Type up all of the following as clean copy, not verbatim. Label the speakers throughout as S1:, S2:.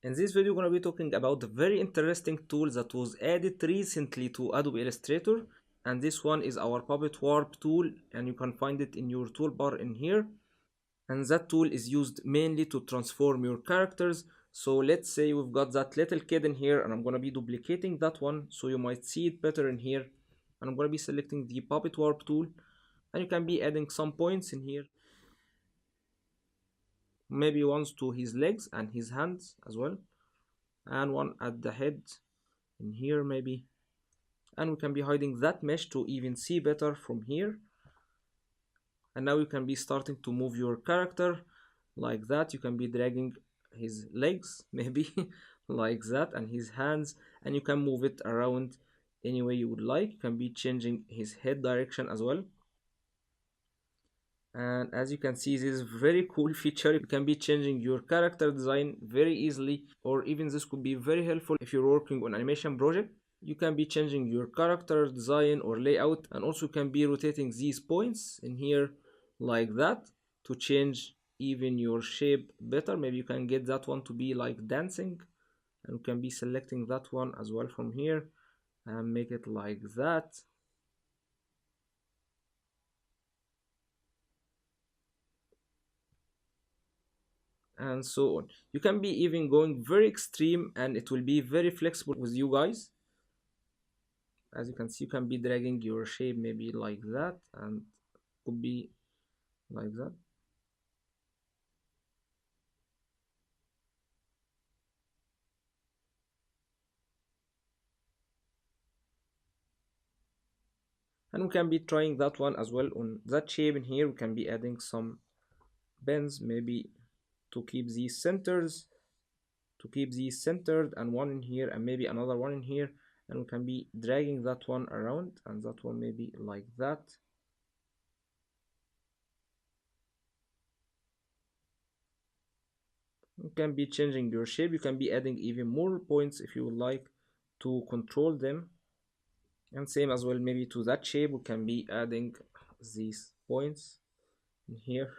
S1: In this video, we're going to be talking about a very interesting tool that was added recently to Adobe Illustrator, and this one is our Puppet Warp tool, and you can find it in your toolbar in here. And that tool is used mainly to transform your characters. So let's say we've got that little kid in here, and I'm going to be duplicating that one so you might see it better in here. And I'm going to be selecting the Puppet Warp tool, and you can be adding some points in here. Maybe ones to his legs and his hands as well, and one at the head in here maybe. And we can be hiding that mesh to even see better from here. And now you can be starting to move your character like that. You can be dragging his legs maybe like that, and his hands, and you can move it around any way you would like. You can be changing his head direction as well. And as you can see, this is a very cool feature. You can be changing your character design very easily, or even this could be very helpful if you're working on animation project. You can be changing your character design or layout, and also can be rotating these points in here like that to change even your shape better. Maybe you can get that one to be like dancing, and you can be selecting that one as well from here and make it like that. And so on. You can be even going very extreme, and it will be very flexible with you guys. As you can see, you can be dragging your shape maybe like that, and could be like that. And we can be trying that one as well on that shape in here. We can be adding some bends maybe to keep these centers, and one in here, and maybe another one in here. And we can be dragging that one around, and that one maybe like that. You can be changing your shape. You can be adding even more points if you would like to control them. And same as well, maybe to that shape we can be adding these points in here,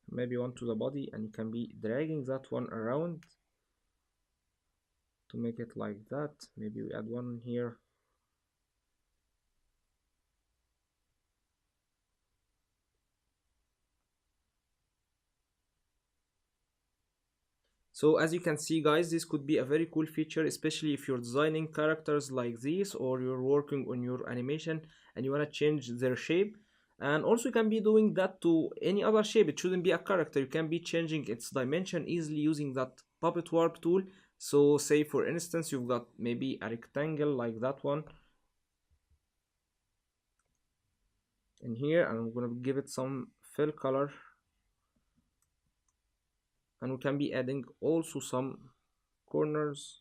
S1: maybe one to the body, and you can be dragging that one around to make it like that. Maybe we add one here. So as you can see guys, this could be a very cool feature, especially if you're designing characters like this, or you're working on your animation and you want to change their shape. And also you can be doing that to any other shape. It shouldn't be a character. You can be changing its dimension easily using that Puppet Warp tool. So say for instance you've got maybe a rectangle like that one in here, and I'm gonna give it some fill color, and we can be adding also some corners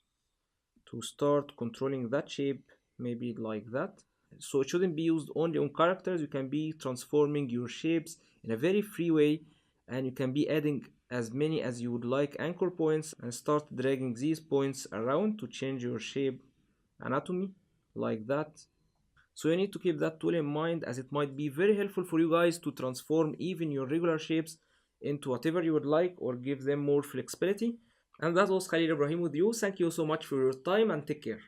S1: to start controlling that shape maybe like that. So it shouldn't be used only on characters. You can be transforming your shapes in a very free way, and you can be adding as many as you would like anchor points, and start dragging these points around to change your shape anatomy like that. So you need to keep that tool in mind, as it might be very helpful for you guys to transform even your regular shapes into whatever you would like, or give them more flexibility. And that was Khalil Ibrahim with you. Thank you so much for your time, and take care.